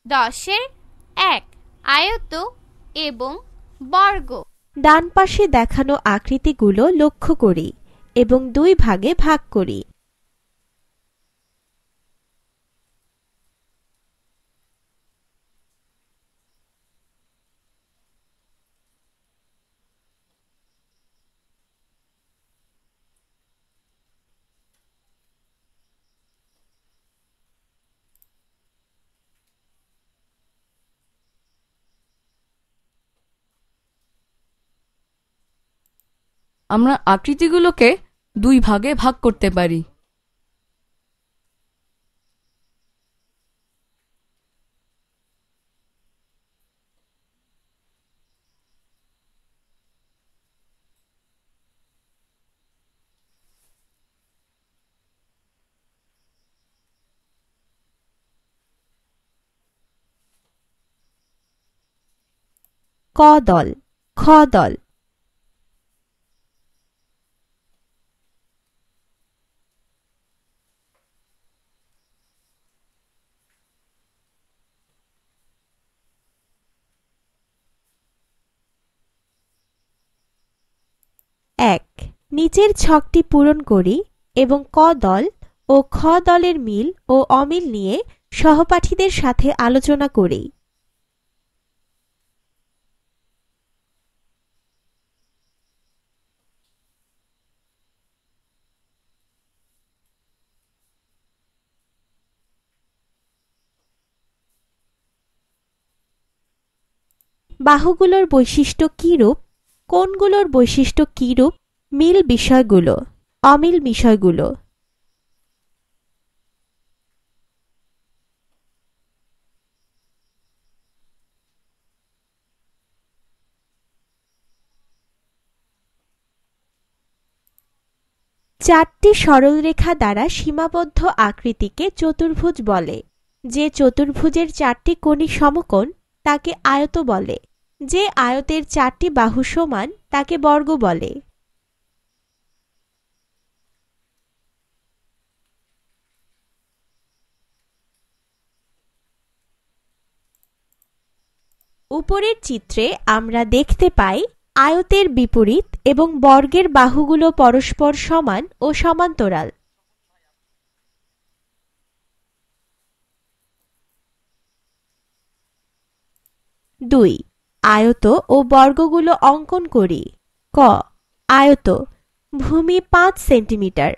10-এর 1 আয়ত এবং বর্গ। ডান পাশে দেখানো আকৃতিগুলো লক্ষ্য করি এবং 2 ভাগে ভাগ করি। আমরা আকৃতিগুলোকে 2 ভাগে ভাগ করতে পারি। ক দল, খ দল। এক, নিচের ছকটি পূরণ করি এবং ক দল ও খ দলের মিল ও অমিল নিয়ে সহপাঠীদের সাথে আলোচনা করি। বাহুগুলোর বৈশিষ্ট্য কিরূপ, কোণগুলোর বৈশিষ্ট্য কিরূপ, মিল বিষয়গুলো, অমিল বিষয়গুলো। চারটি সরলরেখা দ্বারা সীমাবদ্ধ আকৃতিকে চতুর্ভুজ বলে। যে চতুর্ভুজের 4টি কোণই সমকোণ তাকে আয়ত বলে। যে আয়তের 4টি বাহু সমান তাকে বর্গ বলে। উপরের চিত্রে আমরা দেখতে পাই আয়তের বিপরীত এবং বর্গের বাহুগুলো পরস্পর সমান ও সমান্তরাল। দুই, আয়ত ও বর্গগুলো অঙ্কন করি। ক, আয়ত, ভূমি 5 সেন্টিমিটার,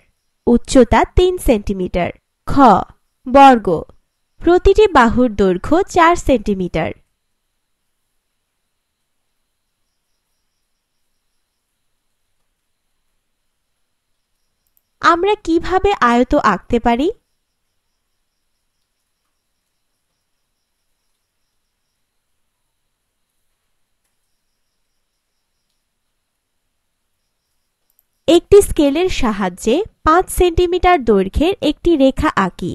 উচ্চতা 3 সেন্টিমিটার। খ, বর্গ, প্রতিটি বাহুর দৈর্ঘ্য 4 সেন্টিমিটার। আমরা কিভাবে আয়ত আঁকতে পারি? একটি স্কেলের সাহায্যে 5 সেন্টিমিটার দৈর্ঘ্যের একটি রেখা আঁকি।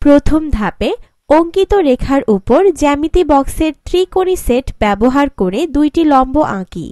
প্রথম ধাপে অঙ্কিত রেখার উপর জ্যামিতি বক্সের ত্রিকোণী সেট ব্যবহার করে দুইটি লম্ব আঁকি।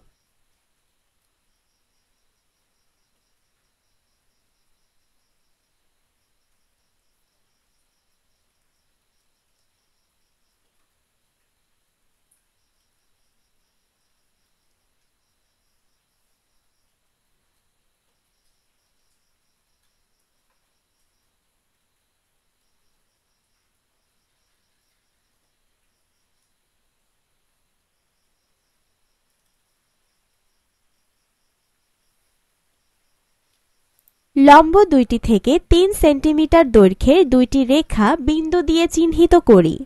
লম্ব দুইটি থেকে 3 সেন্টিমিটার দৈর্ঘ্যের দুইটি রেখা বিন্দু দিয়ে চিহ্নিত করি।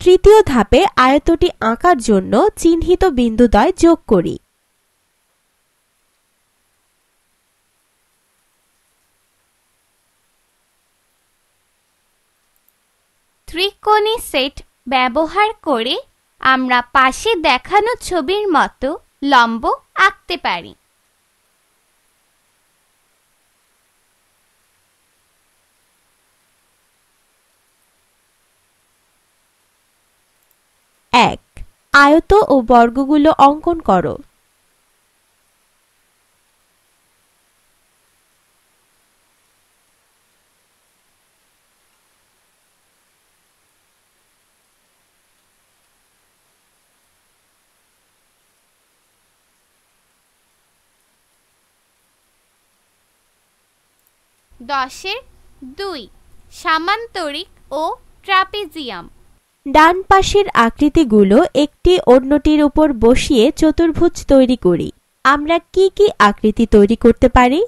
তৃতীয় ধাপে আয়তটি আঁকার জন্য চিহ্নিত বিন্দুদ্বয় যোগ করি। ত্রিকোণী সেট ব্যবহার করে আমরা পাশে দেখানো ছবির মতো লম্ব আঁকতে পারি। এক, আয়ত ও বর্গগুলো অঙ্কন করো। দশের 2 সামান্তরিক ও ট্রাপিজিয়াম। ডান পাশের আকৃতিগুলো একটি অন্যটির উপর বসিয়ে চতুর্ভুজ তৈরি করি। আমরা কি কি আকৃতি তৈরি করতে পারি?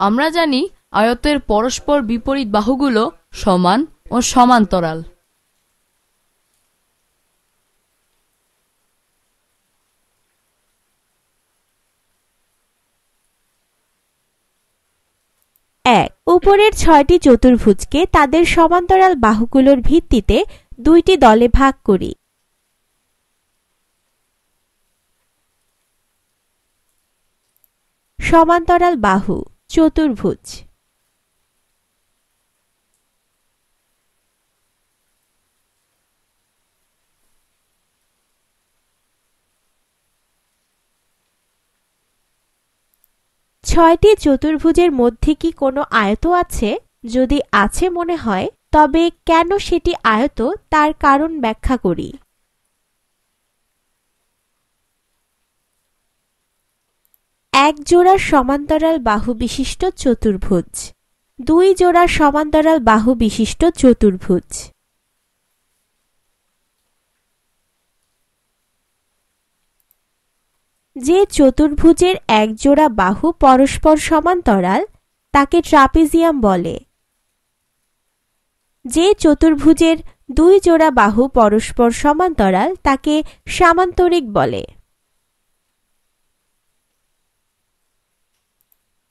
আমরা জানি আয়তের পরস্পর বিপরীত বাহুগুলো সমান ও সমান্তরাল। এক, উপরের 6টি চতুর্ভুজকে তাদের সমান্তরাল বাহুগুলোর ভিত্তিতে 2টি দলে ভাগ করি। সমান্তরাল বাহু চতুর্ভুজ। ছয়টি চতুর্ভুজের মধ্যে কি কোনো আয়ত আছে? যদি আছে মনে হয়, তবে কেন সেটি আয়ত তার কারণ ব্যাখ্যা করি। এক জোড়া সমান্তরাল বাহু বিশিষ্ট চতুর্ভুজ, 2 জোড়া সমান্তরাল বাহু বিশিষ্ট চতুর্ভুজ। যে চতুর্ভুজের এক জোড়া বাহু পরস্পর সমান্তরাল তাকে ট্রাপিজিয়াম বলে। যে চতুর্ভুজের 2 জোড়া বাহু পরস্পর সমান্তরাল তাকে সামান্তরিক বলে।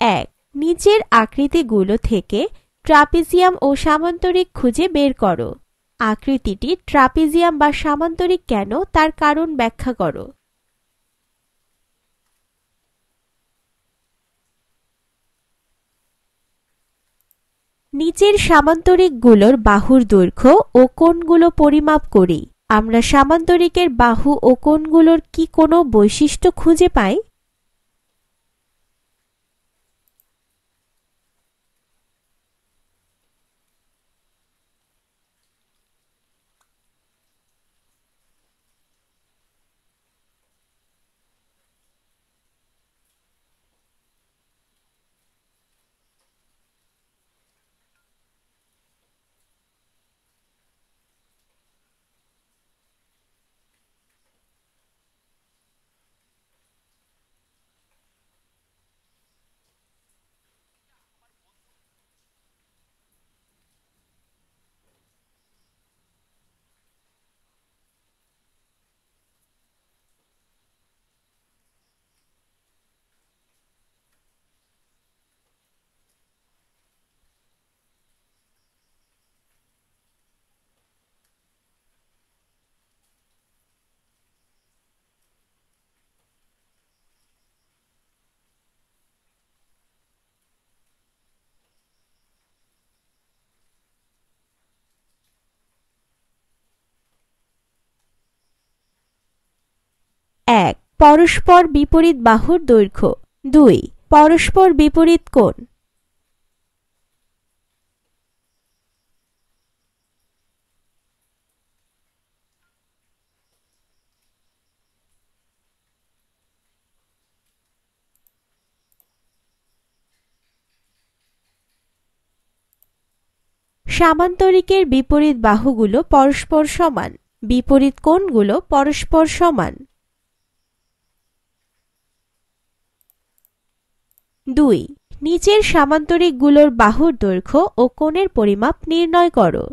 1, নিচের আকৃতিগুলো থেকে ট্রাপিজিয়াম ও সামান্তরিক খুঁজে বের করো। আকৃতিটি ট্রাপিজিয়াম বা সামান্তরিক কেন তার কারণ ব্যাখ্যা করো। নিচের সামান্তরিকগুলোর বাহুর দৈর্ঘ্য ও কোণগুলো পরিমাপ করি। আমরা সামান্তরিকের বাহু ও কোণগুলোর কি কোনো বৈশিষ্ট্য খুঁজে পাই? পরস্পর বিপরীত বাহুর দৈর্ঘ্য। 2 পরস্পর বিপরীত কোণ। সামান্তরিকের বিপরীত বাহুগুলো পরস্পর সমান, বিপরীত কোণগুলো পরস্পর সমান। 2 নিচের সামান্তরিকগুলোর বাহুর দৈর্ঘ্য ও কোণের পরিমাপ নির্ণয় করো।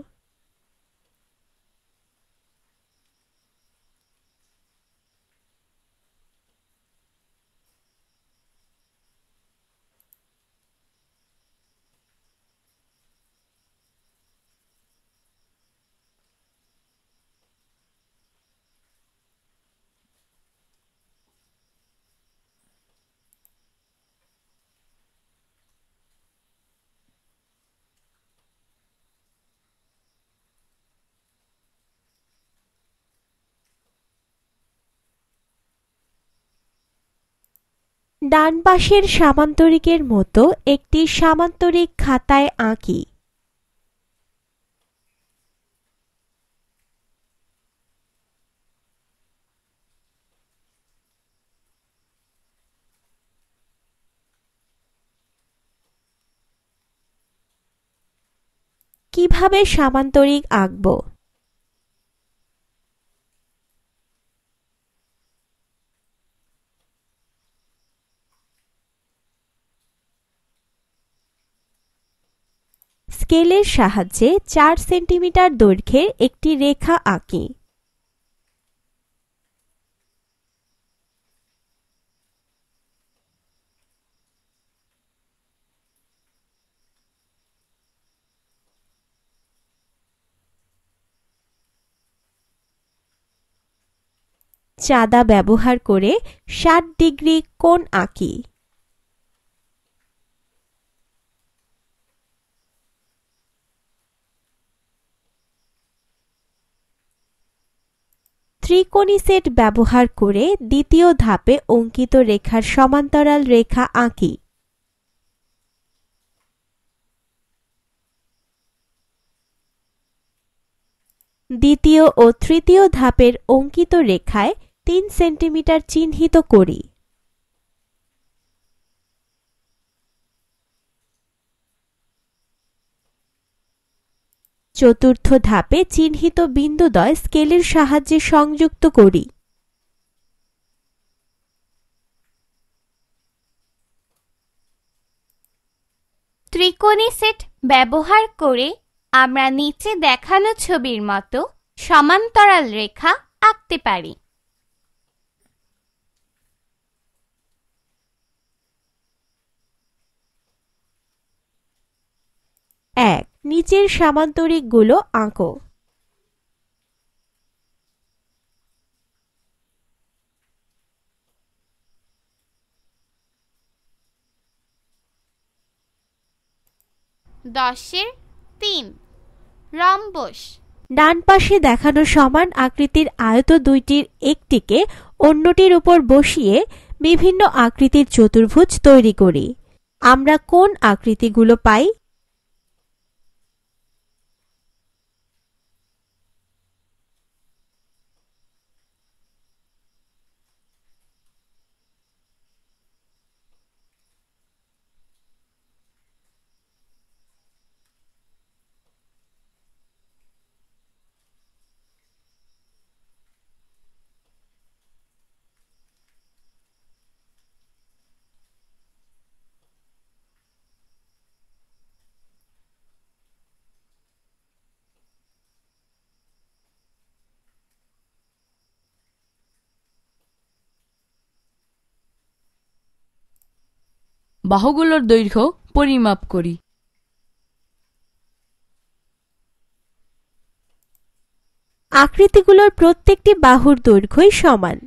ডান পাশের সামান্তরিকের মতো একটি সামান্তরিক খাতায় আঁকি। কিভাবে সামান্তরিক আঁকব? স্কেলের সাহায্যে 4 সেন্টিমিটার দৈর্ঘ্যের একটি রেখা আঁকি। চাঁদা ব্যবহার করে 60 ডিগ্রি কোণ আঁকি। ত্রিকোণী সেট ব্যবহার করে দ্বিতীয় ধাপে অঙ্কিত রেখার সমান্তরাল রেখা আঁকি। দ্বিতীয় ও তৃতীয় ধাপের অঙ্কিত রেখায় 3 সেন্টিমিটার চিহ্নিত করি। চতুর্থ ধাপে চিহ্নিত বিন্দুদ্বয় স্কেলের সাহায্যে সংযুক্ত করি। ত্রিকোণী সেট ব্যবহার করে আমরা নিচে দেখানো ছবির মতো সমান্তরাল রেখা আঁকতে পারি। এক নিচের সামান্তরিকগুলো আঁকো। দশের 3 রম্বস। ডান পাশে দেখানো সমান আকৃতির আয়ত দুইটির একটিকে অন্যটির উপর বসিয়ে বিভিন্ন আকৃতির চতুর্ভুজ তৈরি করি। আমরা কোন আকৃতিগুলো পাই? বাহুগুলোর দৈর্ঘ্য পরিমাপ করি। আকৃতিগুলোর প্রত্যেকটি বাহুর দৈর্ঘ্যই সমান।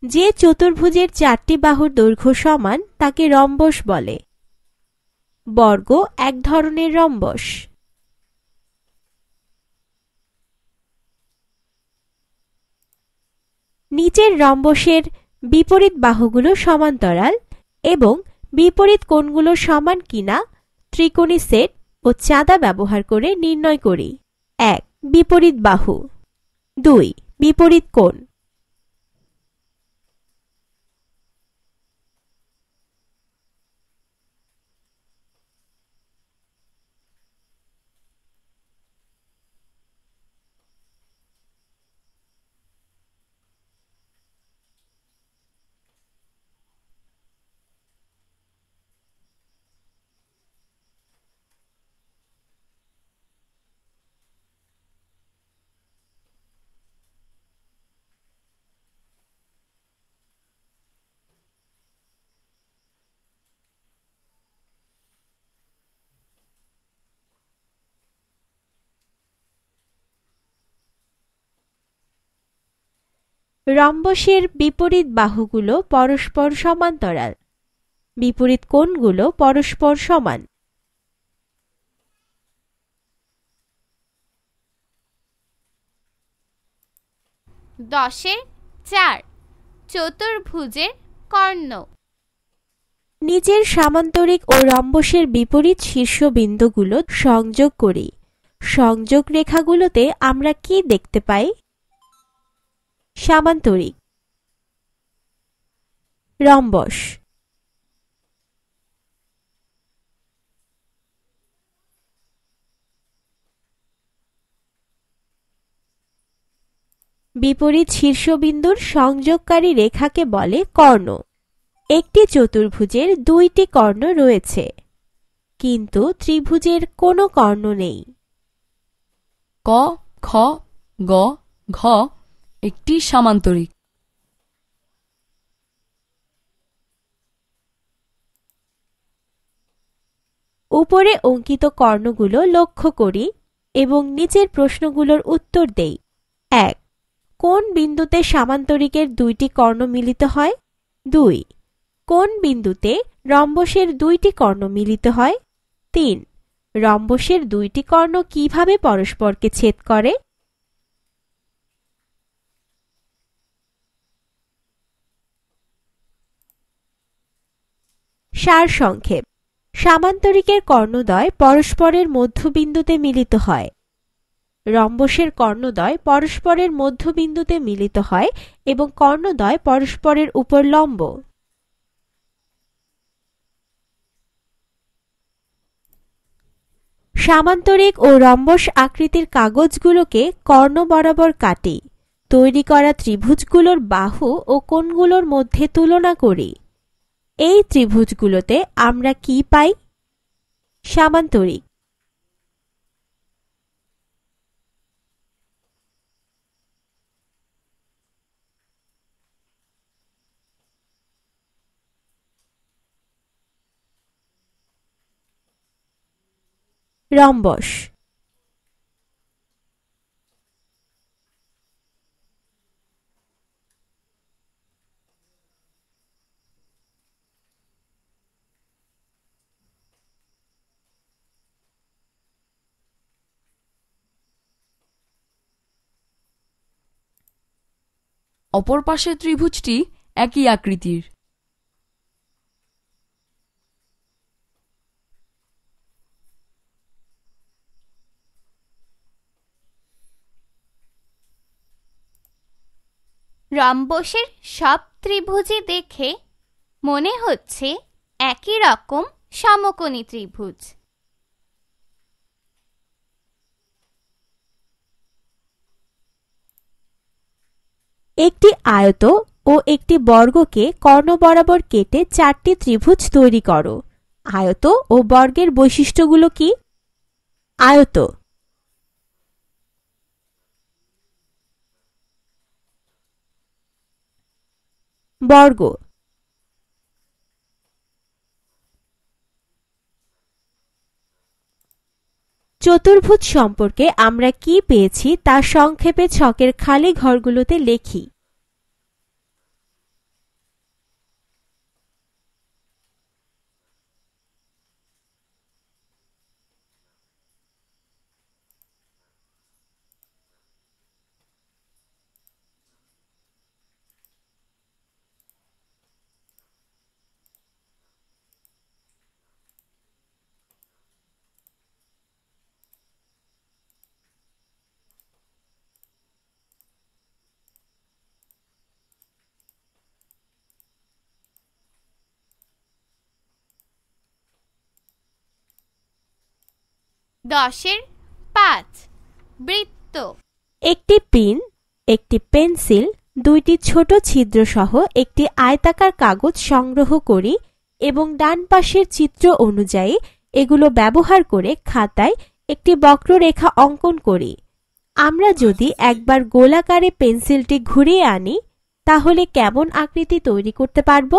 যে চতুর্ভুজের 4টি বাহুর দৈর্ঘ্য সমান তাকে রম্বস বলে। বর্গ এক ধরনের রম্বস। নিচের রম্বসের বিপরীত বাহুগুলো সমান্তরাল এবং বিপরীত কোণগুলো সমান কিনা ত্রিকোণী সেট ও চাঁদা ব্যবহার করে নির্ণয় করি। 1. বিপরীত বাহু। 2. বিপরীত কোণ। রম্বসের বিপরীত বাহুগুলো পরস্পর সমান্তরাল, বিপরীত কোণগুলো পরস্পর সমান। দশের 4 চতুর্ভুজের কর্ণ। নিচের সামান্তরিক ও রম্বসের বিপরীত শীর্ষবিন্দুগুলো সংযোগ করি। সংযোগ রেখাগুলোতে আমরা কি দেখতে পাই? সামান্তরিক, রম্বস। বিপরীত শীর্ষবিন্দুর সংযোগকারী রেখাকে বলে কর্ণ। একটি চতুর্ভুজের 2টি কর্ণ রয়েছে, কিন্তু ত্রিভুজের কোনো কর্ণ নেই। ক, খ, গ, ঘ একটি সামান্তরিক। উপরে অঙ্কিত কর্ণগুলো লক্ষ্য করি এবং নিচের প্রশ্নগুলোর উত্তর দেই। 1. কোন বিন্দুতে সামান্তরিকের 2টি কর্ণ মিলিত হয়? 2. কোন বিন্দুতে রম্বসের 2টি কর্ণ মিলিত হয়? 3. রম্বসের 2টি কর্ণ কিভাবে পরস্পরকে ছেদ করে? সারসংক্ষেপ: সামান্তরিকের কর্ণদ্বয় পরস্পরের মধ্যবিন্দুতে মিলিত হয়। রম্বসের কর্ণদ্বয় পরস্পরের মধ্যবিন্দুতে মিলিত হয় এবং কর্ণদ্বয় পরস্পরের উপর লম্ব। সামান্তরিক ও রম্বস আকৃতির কাগজগুলোকে কর্ণ বরাবর কাটি। তৈরি করা ত্রিভুজগুলোর বাহু ও কোণগুলোর মধ্যে তুলনা করি। এই ত্রিভুজগুলোতে আমরা কি পাই? সামান্তরিক। রম্বস। অপর পাশের ত্রিভুজটি একই আকৃতির। রম্বসের সব ত্রিভুজই দেখে মনে হচ্ছে একই রকম সমকোণী ত্রিভুজ। একটি আয়ত ও একটি বর্গকে কর্ণ বরাবর কেটে 4টি ত্রিভুজ তৈরি করো। আয়ত ও বর্গের বৈশিষ্ট্যগুলো কি? আয়ত: বর্গ: চতুর্ভুজ সম্পর্কে আমরা কি পেয়েছি তা সংক্ষেপে ছকের খালি ঘরগুলোতে লিখি। 10-5 বৃত্ত। একটি পিন, একটি পেন্সিল, দুইটি ছোট ছিদ্র সহ একটি আয়তাকার কাগজ সংগ্রহ করি এবং ডান পাশের চিত্র অনুযায়ী এগুলো ব্যবহার করে খাতায় একটি বক্ররেখা অঙ্কন করি। আমরা যদি একবার গোলাকারে পেন্সিলটি ঘুরিয়ে আনি তাহলে কেমন আকৃতি তৈরি করতে পারব?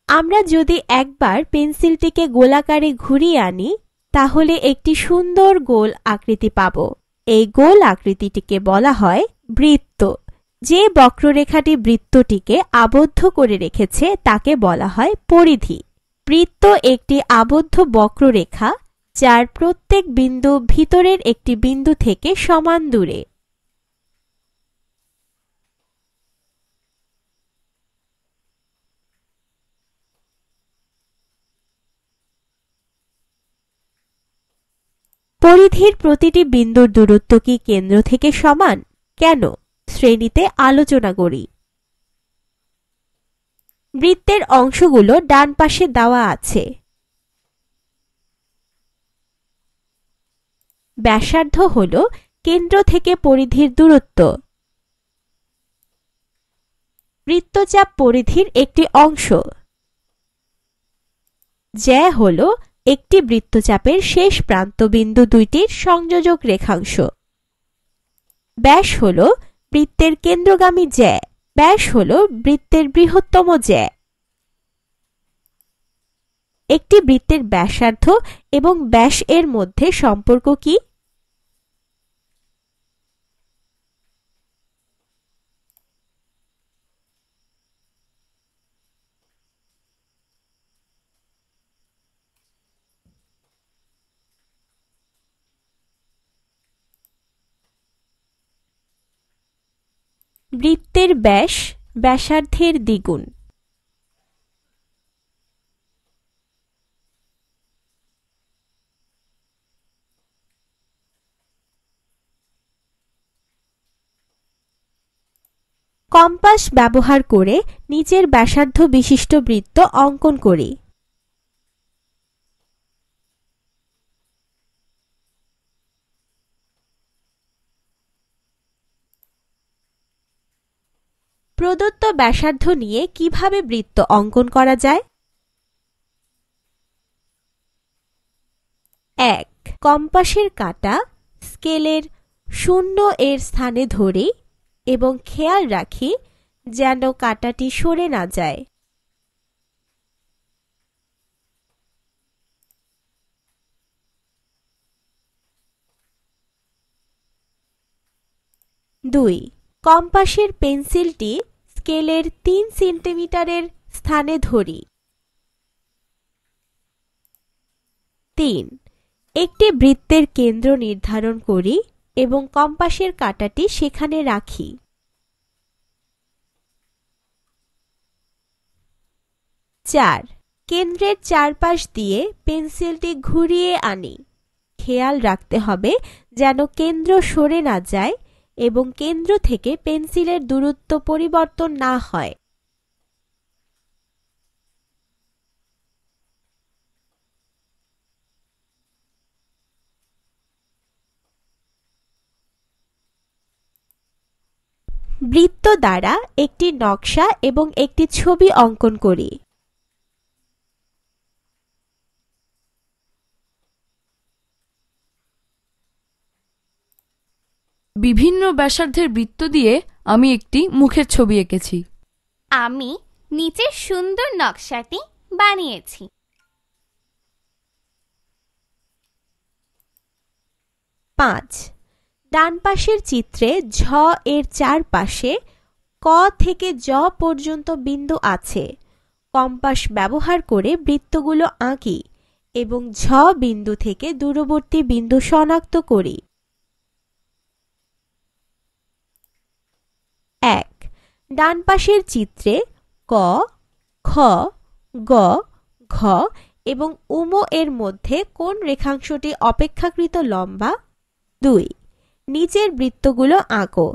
আমরা যদি একবার পেন্সিলটিকে গোলাকারে ঘুরিয়ে আনি তাহলে একটি সুন্দর গোল আকৃতি পাব। এই গোল আকৃতিটিকে বলা হয় বৃত্ত। যে বক্ররেখাটি বৃত্তটিকে আবদ্ধ করে রেখেছে তাকে বলা হয় পরিধি। বৃত্ত একটি আবদ্ধ বক্ররেখা যার প্রত্যেক বিন্দু ভিতরের একটি বিন্দু থেকে সমান দূরে। পরিধির প্রতিটি বিন্দুর দূরত্ব কি কেন্দ্র থেকে সমান? কেন? শ্রেণীতে আলোচনা করি। বৃত্তের অংশগুলো ডান পাশে দেওয়া আছে। ব্যাসার্ধ হল কেন্দ্র থেকে পরিধির দূরত্ব। বৃত্তচাপ পরিধির একটি অংশ। জ্যা হল একটি বৃত্তচাপের শেষ প্রান্ত বিন্দু দুইটির সংযোজক রেখাংশ। ব্যাস হল বৃত্তের কেন্দ্রগামী জ্যা। ব্যাস হল বৃত্তের বৃহত্তম জ্যা। একটি বৃত্তের ব্যাসার্ধ এবং ব্যাস এর মধ্যে সম্পর্ক কি? বৃত্তের ব্যাস ব্যাসার্ধের দ্বিগুণ। কম্পাস ব্যবহার করে নিচের ব্যাসার্ধ বিশিষ্ট বৃত্ত অঙ্কন করি। প্রদত্ত ব্যাসার্ধ নিয়ে কিভাবে বৃত্ত অঙ্কন করা যায়? ১. কম্পাসের কাঁটা স্কেলের 0 এর স্থানে ধরি এবং খেয়াল রাখি যেন কাঁটাটি সরে না যায়। ২. কম্পাসের পেন্সিলটি স্কেলের 3 সেন্টিমিটারের স্থানে ধরি। ৩. একটি বৃত্তের কেন্দ্র নির্ধারণ করি এবং কম্পাসের কাঁটাটি সেখানে রাখি। ৪. কেন্দ্রের চারপাশ দিয়ে পেন্সিলটি ঘুরিয়ে আনি। খেয়াল রাখতে হবে যেন কেন্দ্র সরে না যায় এবং কেন্দ্র থেকে পেন্সিলের দূরত্ব পরিবর্তন না হয়। বৃত্ত দ্বারা একটি নকশা এবং একটি ছবি অঙ্কন করি। বিভিন্ন ব্যাসার্ধের বৃত্ত দিয়ে আমি একটি মুখের ছবি এঁকেছি। আমি নিচের সুন্দর নকশাটি বানিয়েছি। 5 ডান পাশের চিত্রে ঝ এর চারপাশে ক থেকে জ পর্যন্ত বিন্দু আছে। কম্পাস ব্যবহার করে বৃত্তগুলো আঁকি এবং ঝ বিন্দু থেকে দূরবর্তী বিন্দু শনাক্ত করি। 1 ডান পাশের চিত্রে ক, খ, গ, ঘ এবং উম এর মধ্যে কোন রেখাংশটি অপেক্ষাকৃত লম্বা? 2 নিচের বৃত্তগুলো আঁকো।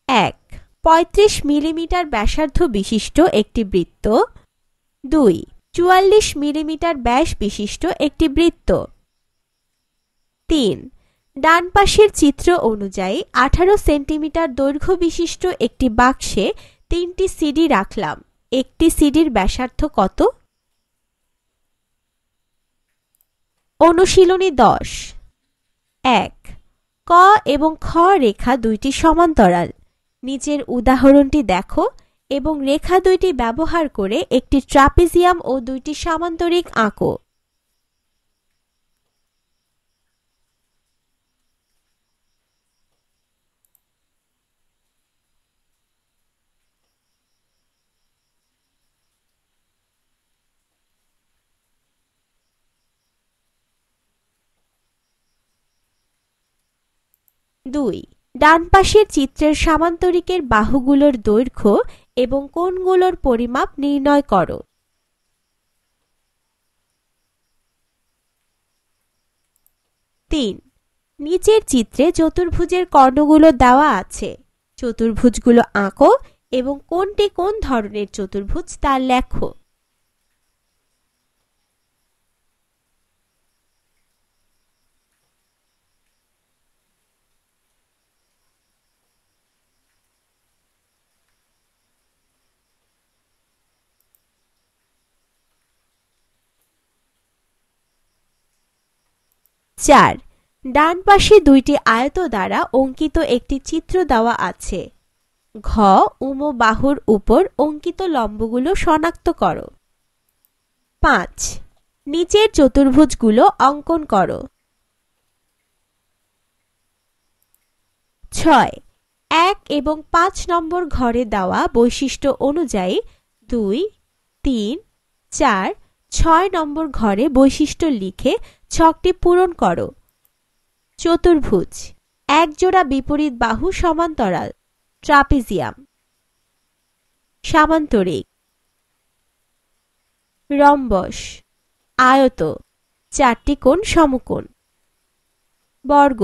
1 35 মিলিমিটার ব্যাসার্ধ বিশিষ্ট একটি বৃত্ত। 2 44 মিলিমিটার ব্যাস বিশিষ্ট একটি বৃত্ত। 3 ডান পাশের চিত্র অনুযায়ী 18 সেন্টিমিটার দৈর্ঘ্য বিশিষ্ট একটি বাক্সে 3টি সিডি রাখলাম। একটি সিডির ব্যাসার্ধ কত? অনুশীলনী 10 1 ক এবং খ রেখা দুইটি সমান্তরাল। নিচের উদাহরণটি দেখো এবং রেখা দুইটি ব্যবহার করে একটি ট্রাপিজিয়াম ও দুইটি সামান্তরিক আঁকো। দুই ডান পাশের চিত্রের সামান্তরিকের বাহুগুলোর দৈর্ঘ্য এবং কোণগুলোর পরিমাপ নির্ণয় করো। 3 নিচের চিত্রে চতুর্ভুজের কর্ণগুলো দেওয়া আছে। চতুর্ভুজগুলো আঁকো এবং কোনটি কোন ধরনের চতুর্ভুজ তা লেখো। 4 ডান পাশে দুইটি আয়ত দ্বারা অঙ্কিত একটি চিত্র দেওয়া আছে। ঘ উম বাহুর উপর অঙ্কিত লম্বগুলো শনাক্ত করো। 5 নিচের চতুর্ভুজগুলো অঙ্কন করো। 6 1 এবং 5 নম্বর ঘরে দেওয়া বৈশিষ্ট্য অনুযায়ী 2, 3, 4, 6 নম্বর ঘরে বৈশিষ্ট্য লিখে ছকটি পূরণ করো। চতুর্ভুজ একজোড়া বিপরীত বাহু সমান্তরাল, ট্রাপিজিয়াম। সামান্তরিক রম্বস, আয়ত, চারটি কোণ সমকোণ। বর্গ।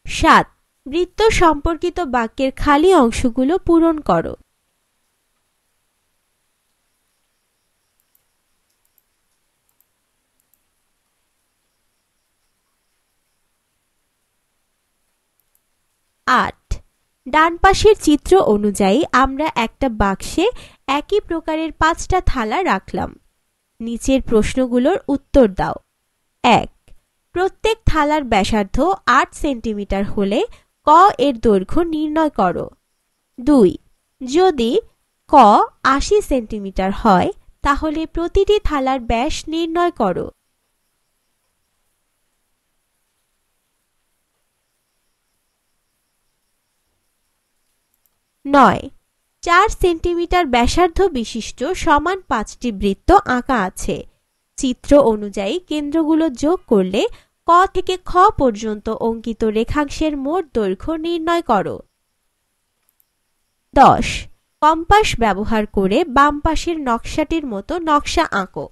7 বৃত্ত সম্পর্কিত বাক্যের খালি অংশগুলো পূরণ করো। 8 ডান পাশের চিত্র অনুযায়ী আমরা একটা বাক্সে একই প্রকারের 5টা থালা রাখলাম। নিচের প্রশ্নগুলোর উত্তর দাও। 1 প্রত্যেক থালার ব্যাসার্ধ 8 সেন্টিমিটার হলে ক এর দৈর্ঘ্য নির্ণয় করো। 2 যদি ক 80 সেন্টিমিটার হয় তাহলে প্রতিটি থালার ব্যাস নির্ণয় করো। 9 4 সেন্টিমিটার ব্যাসার্ধ বিশিষ্ট সমান 5টি বৃত্ত আঁকা আছে। চিত্র অনুযায়ী কেন্দ্রগুলো যোগ করলে ক থেকে খ পর্যন্ত অঙ্কিত রেখাংশের মোট দৈর্ঘ্য নির্ণয় করো। 10 কম্পাস ব্যবহার করে বাম পাশের নকশাটির মতো নকশা আঁকো।